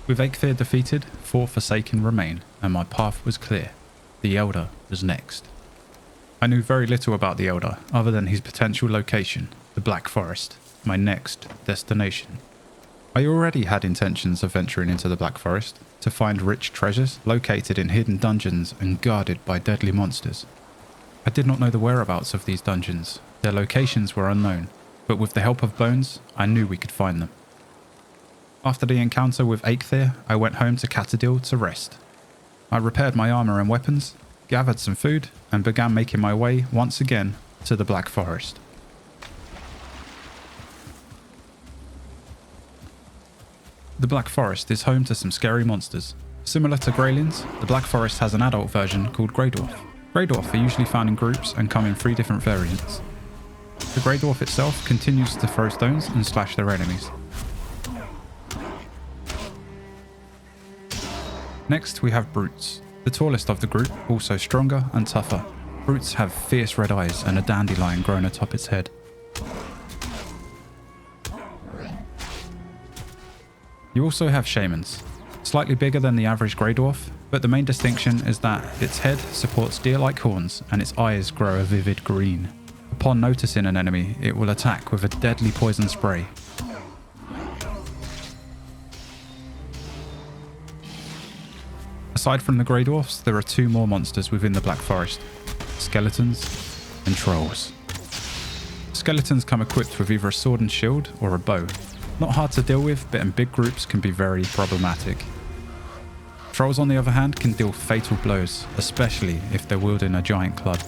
With Eikthyr defeated, 4 Forsaken remain, and my path was clear. The Elder was next. I knew very little about the Elder, other than his potential location, the Black Forest, my next destination. I already had intentions of venturing into the Black Forest, to find rich treasures located in hidden dungeons and guarded by deadly monsters. I did not know the whereabouts of these dungeons, their locations were unknown, but with the help of bones, I knew we could find them. After the encounter with Eikthyr, I went home to Catadil to rest. I repaired my armour and weapons, gathered some food, and began making my way once again to the Black Forest. The Black Forest is home to some scary monsters. Similar to Greylings, the Black Forest has an adult version called Greydwarf. Greydwarf are usually found in groups and come in 3 different variants. The Greydwarf itself continues to throw stones and slash their enemies. Next we have Brutes, the tallest of the group, also stronger and tougher. Brutes have fierce red eyes and a dandelion grown atop its head. You also have Shamans, slightly bigger than the average Grey Dwarf, but the main distinction is that its head supports deer-like horns and its eyes grow a vivid green. Upon noticing an enemy, it will attack with a deadly poison spray. Aside from the Grey Dwarfs, there are 2 more monsters within the Black Forest, skeletons and trolls. Skeletons come equipped with either a sword and shield or a bow. Not hard to deal with, but in big groups can be very problematic. Trolls on the other hand can deal fatal blows, especially if they're wielding a giant club.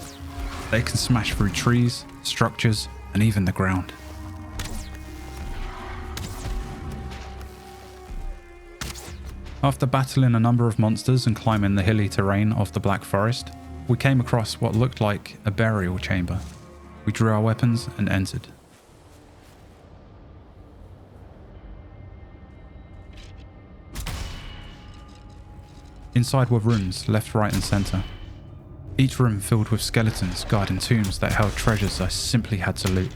They can smash through trees, structures, and even the ground. After battling a number of monsters and climbing the hilly terrain of the Black Forest, we came across what looked like a burial chamber. We drew our weapons and entered. Inside were rooms left, right and centre. Each room filled with skeletons guarding tombs that held treasures I simply had to loot.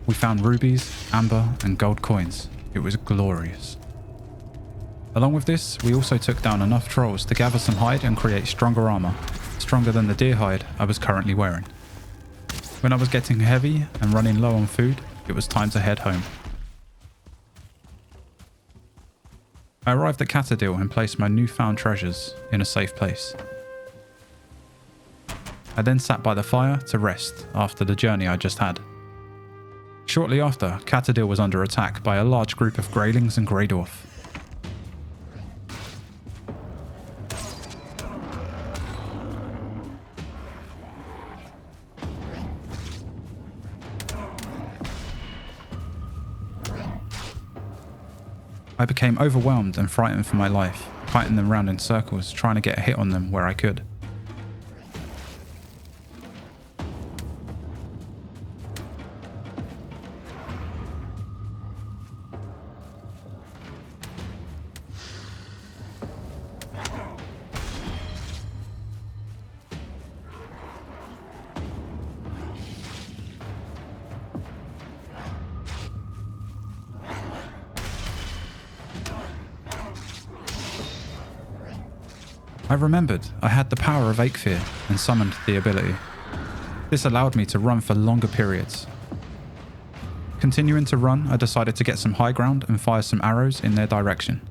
We found rubies, amber and gold coins. It was glorious. Along with this, we also took down enough trolls to gather some hide and create stronger armour, stronger than the deer hide I was currently wearing. When I was getting heavy and running low on food, it was time to head home. I arrived at Catadil and placed my newfound treasures in a safe place. I then sat by the fire to rest after the journey I just had. Shortly after, Catadil was under attack by a large group of Greylings and Grey Dwarf. I became overwhelmed and frightened for my life, fighting them round in circles, trying to get a hit on them where I could. I remembered I had the power of Eikthyr and summoned the ability. This allowed me to run for longer periods. Continuing to run, I decided to get some high ground and fire some arrows in their direction.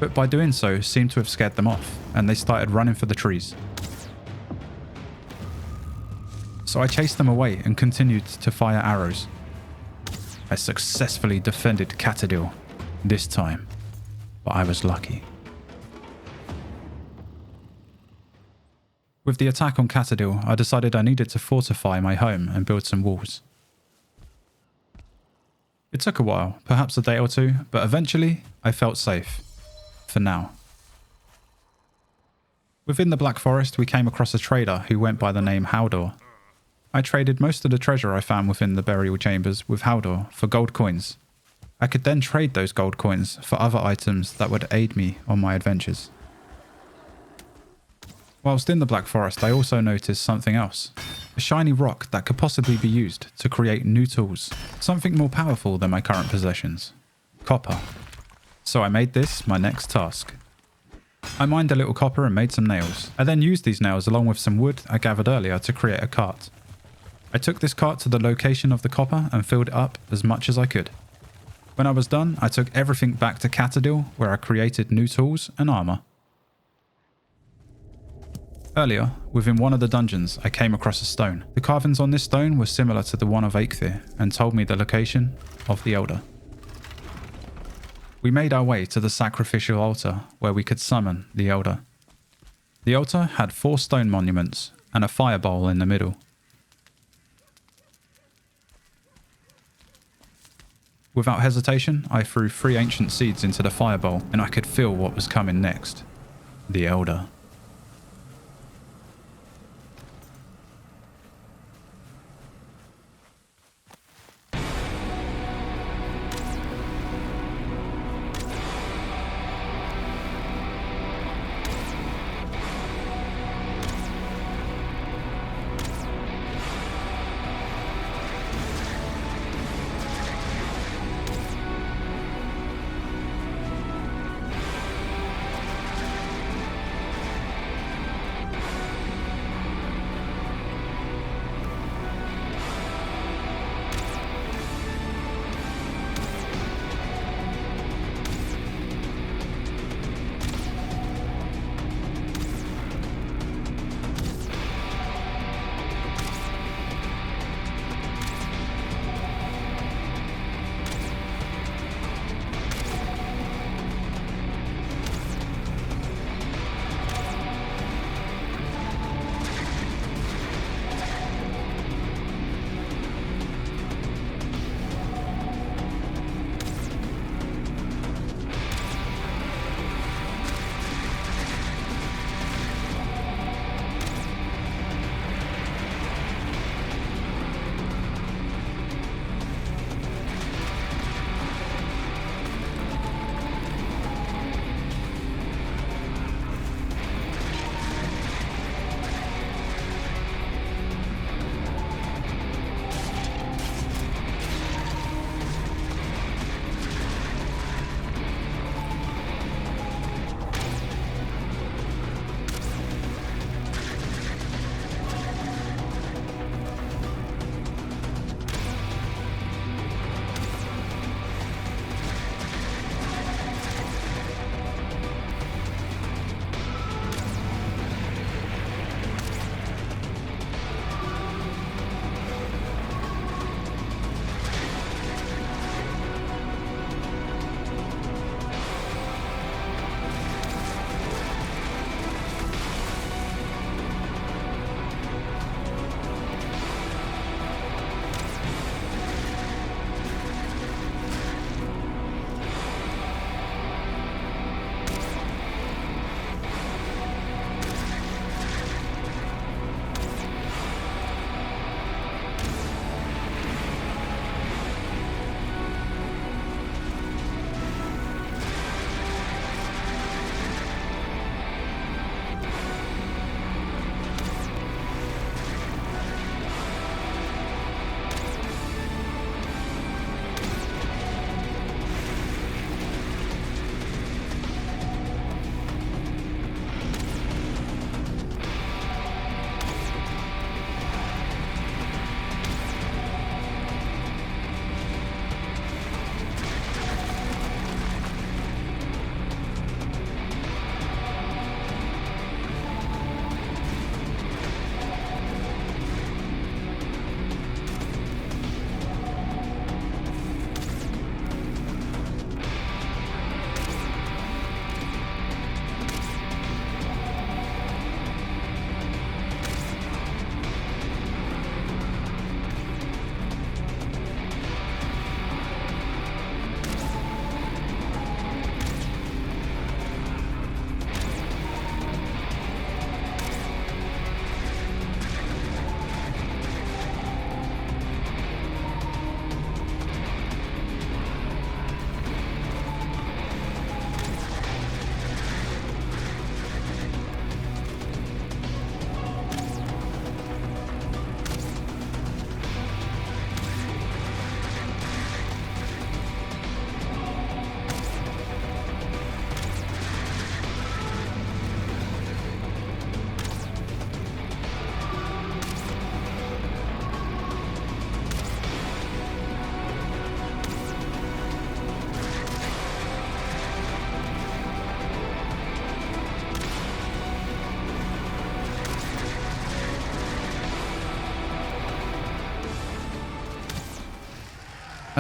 But by doing so, seemed to have scared them off, and they started running for the trees. So I chased them away and continued to fire arrows. I successfully defended Catadil this time, but I was lucky. With the attack on Catadil, I decided I needed to fortify my home and build some walls. It took a while, perhaps a day or two, but eventually I felt safe. For now. Within the Black Forest, we came across a trader who went by the name Haldor. I traded most of the treasure I found within the burial chambers with Haldor for gold coins. I could then trade those gold coins for other items that would aid me on my adventures. Whilst in the Black Forest, I also noticed something else. A shiny rock that could possibly be used to create new tools. Something more powerful than my current possessions. Copper. So I made this my next task. I mined a little copper and made some nails. I then used these nails along with some wood I gathered earlier to create a cart. I took this cart to the location of the copper and filled it up as much as I could. When I was done, I took everything back to Catadil, where I created new tools and armor. Earlier, within one of the dungeons, I came across a stone. The carvings on this stone were similar to the one of Eikthyr and told me the location of the Elder. We made our way to the Sacrificial Altar, where we could summon the Elder. The altar had 4 stone monuments and a fire bowl in the middle. Without hesitation, I threw 3 ancient seeds into the fire bowl, and I could feel what was coming next. The Elder.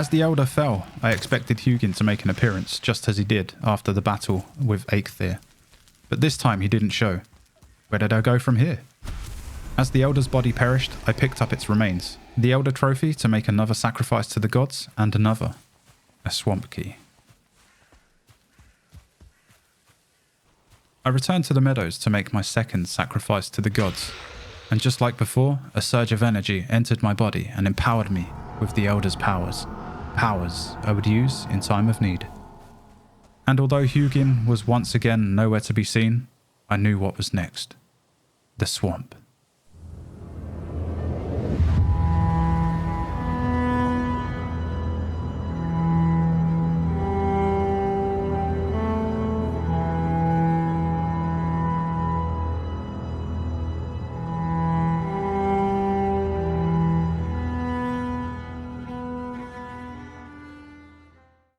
As the Elder fell, I expected Hugin to make an appearance, just as he did after the battle with Eikthyr. But this time he didn't show. Where did I go from here? As the Elder's body perished, I picked up its remains. The Elder trophy to make another sacrifice to the gods, and another. A swamp key. I returned to the meadows to make my second sacrifice to the gods. And just like before, a surge of energy entered my body and empowered me with the Elder's powers. Powers I would use in time of need. And although Hugin was once again nowhere to be seen, I knew what was next. The swamp.